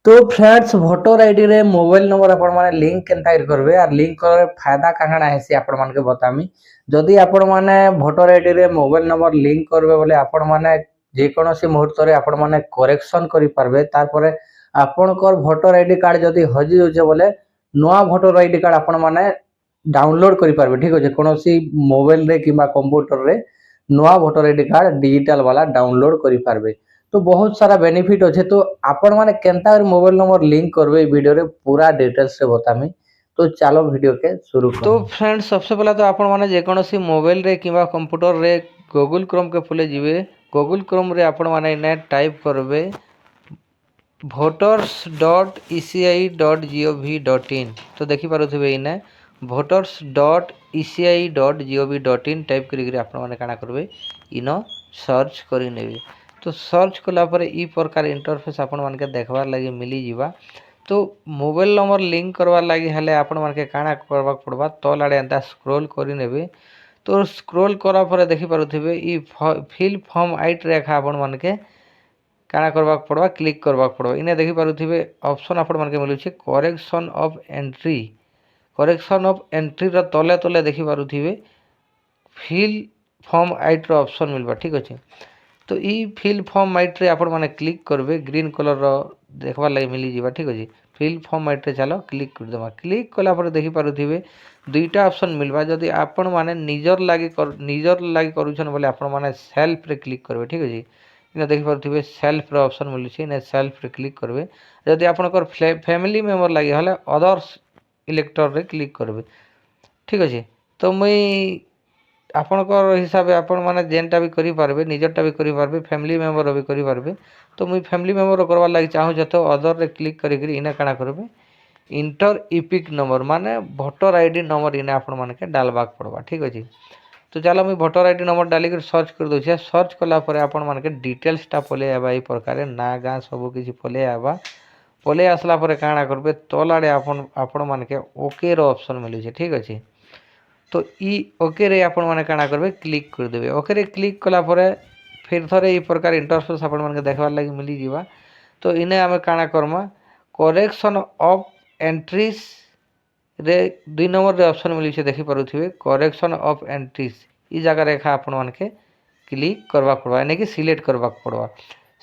तो friends voter ID रे mobile number आपण माने लिंक केनता करबे और लिंक करे फायदा कांगणा हेसी आपण मान के बतामी। जदि आपण माने भोटर आईडी रे मोबाइल नंबर लिंक करबे बोले आपण माने जे कोनोसी मुहूर्त रे आपण माने करेक्शन करि पारबे। तार परे आपनकर भोटर आईडी कार्ड जदि हजि होचे बोले नवा भोटर आईडी कार्ड आपण माने डाउनलोड करि पारबे। ठीक होचे कोनोसी मोबाइल रे किबा कंप्यूटर रे नवा भोटर आईडी कार्ड डिजिटल वाला डाउनलोड करि पारबे। तो बहुत सारा बेनिफिट अच्छे। तो आपण माने केनता मोबाइल नंबर लिंक करबे वीडियो रे पूरा डिटेल्स से बतामी। तो चलो वीडियो के शुरू कर। तो फ्रेंड्स सबसे पहले तो आपण माने जे कोनोसी मोबाइल रे किबा कंप्यूटर रे गूगल क्रोम के खुले जिवे। गूगल क्रोम रे आपण माने इने टाइप करबे voters.eci.gov.in। तो देखि पारुथिबे इने voters.eci.gov.in टाइप करी आपण माने काना करबे इनो सर्च करि नेबे। तो सर्च कला पर ई प्रकार इंटरफेस आपण मान के देखबार लगी मिली जीवा। तो मोबाइल नंबर लिंक करवार लगी हेले आपण मान के काना करबा पड़बा तल आड़े एंता स्क्रॉल करि नेबे। तो स्क्रॉल करा पर देखि पारुथिबे ई फिल फॉर्म 8 रेखा आपण मान के काना करबा पड़बा क्लिक करबा पड़बा। इने देखि पारुथिबे ऑप्शन आपण मान के मिलु छै correction of entry. Correction of entry रो तले तले देखि पारुथिबे फिल फॉर्म 8 रो ऑप्शन मिलबा। ठीक अछि। तो ई फिल फॉर्म 8 रे आपण माने क्लिक करबे ग्रीन कलर रो देखबा लागि मिली जीवा। ठीक अछि। फिल फॉर्म 8 रे चलो क्लिक कर देबा। क्लिक कला पर देखि पारुथिबे दुईटा ऑप्शन मिलबा। जदि आपण माने निजर लागि करूछन बोले आपण माने सेल्फ रे क्लिक करबे। ठीक अछि। इने देखि पारुथिबे सेल्फ रो ऑप्शन मिलु छै ने सेल्फ रे क्लिक करबे। जदि आपनकर फैमिली मेंबर लागि हले अदर्स इलेक्टर रे क्लिक करबे। ठीक अछि। तो मुई आपनकर हिसाब आपण माने जेनटा भी करि पारबे निजरटा भी करि पारबे फैमिली मेंबर भी करि पारबे। तो मुई फैमिली मेंबर करबा लागि चाहू जे तो अदर रे क्लिक करि करी इने काना करबे इंटर इपिक नंबर माने भोटर आईडी नंबर इने आपण माने के डालबाक पड़बा। ठीक अछि। तो चलो मुई भोटर आईडी नंबर डाली कर सर्च कर दउ छै। सर्च कला पर आपण माने के डिटेल्स टा पले आबा ई प्रकार ना गां सब किछि पले आबा। पले आसला पर काना करबे तल आड़े आपण माने के ओके रो ऑप्शन मिलु छै। ठीक अछि। तो ई ओके रे आपण माने काना करबे क्लिक कर देबे। ओके रे क्लिक कला परे फिर थरे ई प्रकार इंटरफेस आपण माने देखबार लागि मिली जीवा। तो इने हमें काना करमा करेक्शन ऑफ एंट्रीज रे 2 नंबर रे ऑप्शन मिली छै देखि पारुथिबे करेक्शन ऑफ एंट्रीज ई जगह रेखा आपण माने के क्लिक करबा पड़बा यानी कि सिलेक्ट करबा पड़बा।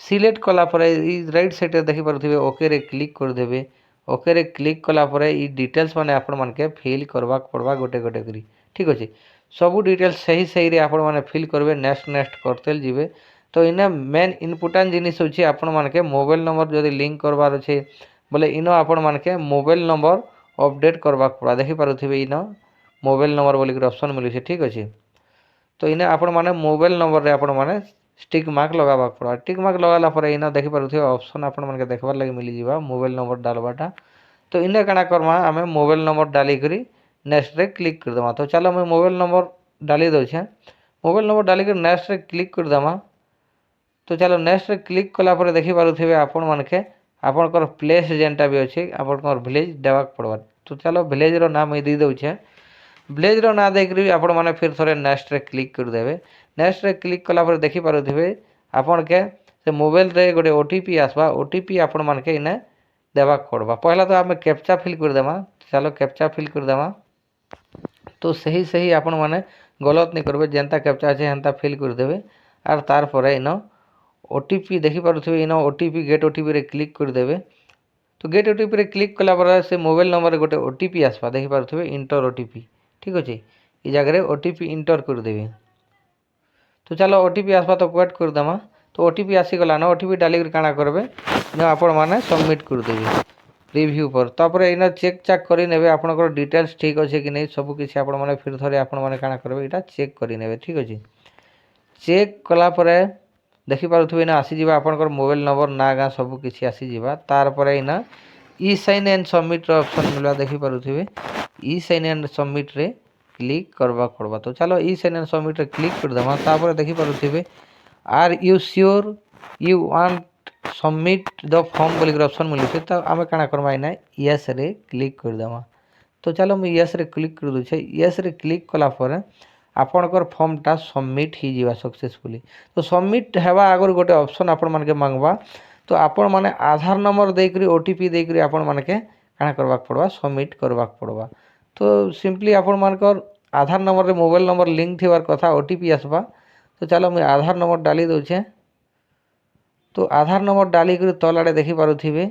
सिलेक्ट कला परे ई राइट साइड रे देखि पारुथिबे ओके रे क्लिक कर देबे। ओके रे क्लिक कला परे ई डिटेल्स माने आपण माने के फिल करबा पड़बा गोटे गोटे करी। ठीक अछि। सब डिटेल्स सही सही रे आपण माने फिल करबे नेक्स्ट नेक्स्ट करतेल जिवे। तो इने मेन इम्पोर्टेंट जिनिस होछि आपण माने के मोबाइल नंबर जदि लिंक करबार छै बोले इनो आपण माने के मोबाइल नंबर अपडेट करबा पड़ा। देखि पारुथिबे इनो मोबाइल नंबर बोली के ऑप्शन मिलु छै। ठीक अछि। तो इने आपण माने मोबाइल नंबर रे आपण माने टिक मार्क लगाबा पड़ा। टिक मार्क लगाला पर इना देखि पारुथिबे ऑप्शन आपण माने के देखबार लागि मिली जीवा मोबाइल नंबर डालबाटा। तो इने काना करमा हमें मोबाइल नंबर डाली करी नेक्स्ट रे क्लिक कर देमा। तो चलो मैं मोबाइल नंबर डाली दउ छै। मोबाइल नंबर डाली कर नेक्स्ट रे क्लिक कर देमा। तो चलो नेक्स्ट रे क्लिक कला पर देखि पारुथिबे आपण माने के आपनकर प्लेस जेनटा भी अछि आपनकर विलेज देबाक पड़बा। तो चलो विलेज रो नाम दे दउ छै। विलेज रो ना दे करी आपण माने फिर थोड़े नेक्स्ट रे क्लिक कर देबे। नेक्स्ट रे क्लिक कला पर देखि पारुथिबे आपण के से मोबाइल रे गोटे ओटीपी आसबा। ओटीपी आपण माने के इने देबाक पड़बा। पहला तो हमें कैप्चा फिल कर देमा। चलो कैप्चा फिल कर देमा। तो सही सही आपण माने गलत नहीं करबे जेनता कैप्चा আছে हेनता फिल कर देबे। आर तार परे इनो ओटीपी देखि पारुथिबे इनो ओटीपी गेट ओटीपी रे क्लिक कर देबे। तो गेट ओटीपी रे क्लिक कला पर से मोबाइल नंबर रे गोटे ओटीपी आसबा देखि पारुथिबे इंटर ओटीपी। ठीक अछि। ई जगह रे ओटीपी इंटर कर देबे। तो चलो ओटीपी आसबा तो वेट कर देमा। तो ओटीपी आसी गला न ओटीपी डाली कर काना करबे न आपण माने सबमिट कर देबे रिव्यू पर। तापर इना चेक चेक करि नेबे आपनकर डिटेल्स ठीक अछि कि नै सब किछि आपण माने फिर थरे आपण माने काना करबे एटा चेक करि नेबे। ठीक अछि। चेक कला परे देखि पारुथिबे ना आसी जिबा आपनकर मोबाइल नंबर ना गां सब किछि आसी जिबा। तार परे इना ई साइन एंड सबमिट रो ऑप्शन मिलबा देखि पारुथिबे ई साइन एंड सबमिट रे क्लिक करबा पड़बा। तो चलो ई साइन एंड सबमिट रे क्लिक कर देमा। तापर देखि पारुथिबे are you sure you want submit the form बोली के ऑप्शन मिलु छै। तो आमे काना करबा इना यस रे क्लिक कर देमा। तो चलो मैं यस रे क्लिक कर दउ छै। यस रे क्लिक कला पर आपनकर फॉर्म टा सबमिट ही जीवा सक्सेसफुली। तो सबमिट हेबा आगर गोटे ऑप्शन आपण मान के मांगबा। तो तो आपण मैंने आधार नंबर देकर ओटीपी देकर आपण मानके काଣା करवाक पड़वा सबमिट करवाक पड़वा। तो सिंपली आपण मानकर आधार नंबर रे मोबाइल नंबर लिंक थिवार कथा ओटीपी आसबा। तो चलो मुझे आधार नंबर डाली दौचे। तो आधार नंबर डाली कर तल आड़े देखी पारुथिबे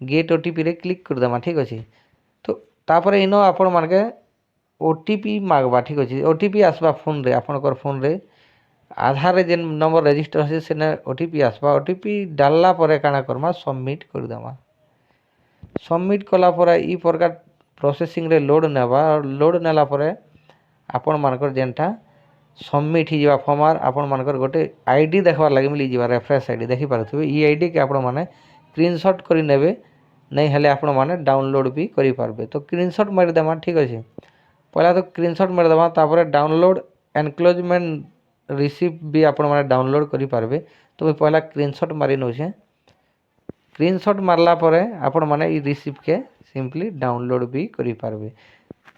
गेट ओटीपी रे क्लिक कर देमा। ठीक अच्छे। तो तापर इनो आपण मानके ओटीपी मागबा। ठीक अच्छे। ओटीपी आसबा फोन रे आपणकर फोन रे आधार रे जेन नंबर रजिस्टर है सेने ओटीपी आसबा। ओटीपी डालला परे काଣା करमा सबमिट कर देमा। सबमिट कला परे ई प्रकार प्रोसेसिंग रे लोड नेबा। लोड नेला परे आपण मानकर जेनटा सबमिट ही फॉर्मार आपण मानकर गोटे आईडी देखबार लगे मिली जीवा रेफरेंस आईडी देखि पारुथिबे। ई आईडी के आपण माने स्क्रीनशॉट करि नेबे नहीं हेले आपण माने डाउनलोड भी करि पारबे। तो स्क्रीनशॉट मारि देमा। ठीक अछि। पहला तो स्क्रीनशॉट मारि देमा तापर डाउनलोड एनक्लोजमेंट रिसीप भी आपण माने डाउनलोड करि पारबे। तो मैं पहला स्क्रीनशॉट मारि नउछे। स्क्रीनशॉट मारला परे आपण माने ई रिसीप के सिंपली डाउनलोड भी करि पारबे।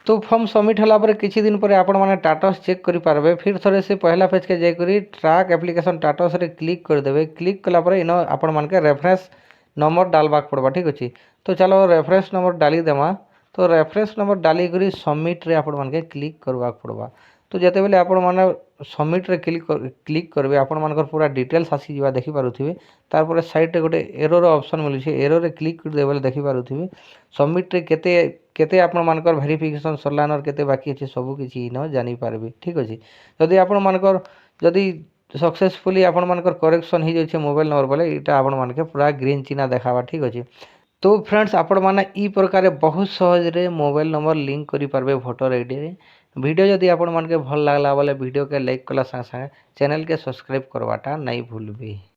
तो फॉर्म सबमिट होला पर किछि दिन पर आपण माने स्टेटस चेक करि पारबे। फिर थोड़े से पहला पेज के जाय करी ट्रैक एप्लीकेशन स्टेटस रे क्लिक कर देबे। क्लिक कला पर इनो आपण मान के रेफरेंस नंबर डालबाक पड़बा। ठीक अछि। तो चलो रेफरेंस नंबर डाली देमा। तो रेफरेंस नंबर डाली करी सबमिट रे आपण मान के क्लिक करबाक पड़बा। तो जेते बेले आपण माने सबमिट रे क्लिक करबे आपण मानकर पूरा डिटेल्स आसी जिवा देखि पारुथिबे। तार पर साइड रे गोटे एरर ऑप्शन मिलु छै। एरर रे क्लिक कर देबे देखि पारुथिबे। सबमिट रे केते केते आपण मानकर वेरिफिकेशन सरलान और केते बाकी अछि सब किछि न जानि पारबे। ठीक अछि। जदि आपण मानकर जदि सक्सेसफुली आपण मानकर करेक्शन ही जाय मोबाइल नंबर बोले इटा आपण मानके पूरा ग्रीन चिन्ह देखाबा। ठीक अछि। तो फ्रेंड्स आपण माने ई प्रकार बहुत सहज रे मोबाइल नंबर लिंक करि पारबे वोटर आईडी रे। वीडियो जदि आपण मानके भल लागला बोले वीडियो के लाइक कला संगे संगे चैनल के सब्सक्राइब करवाटा नहीं भूलबे।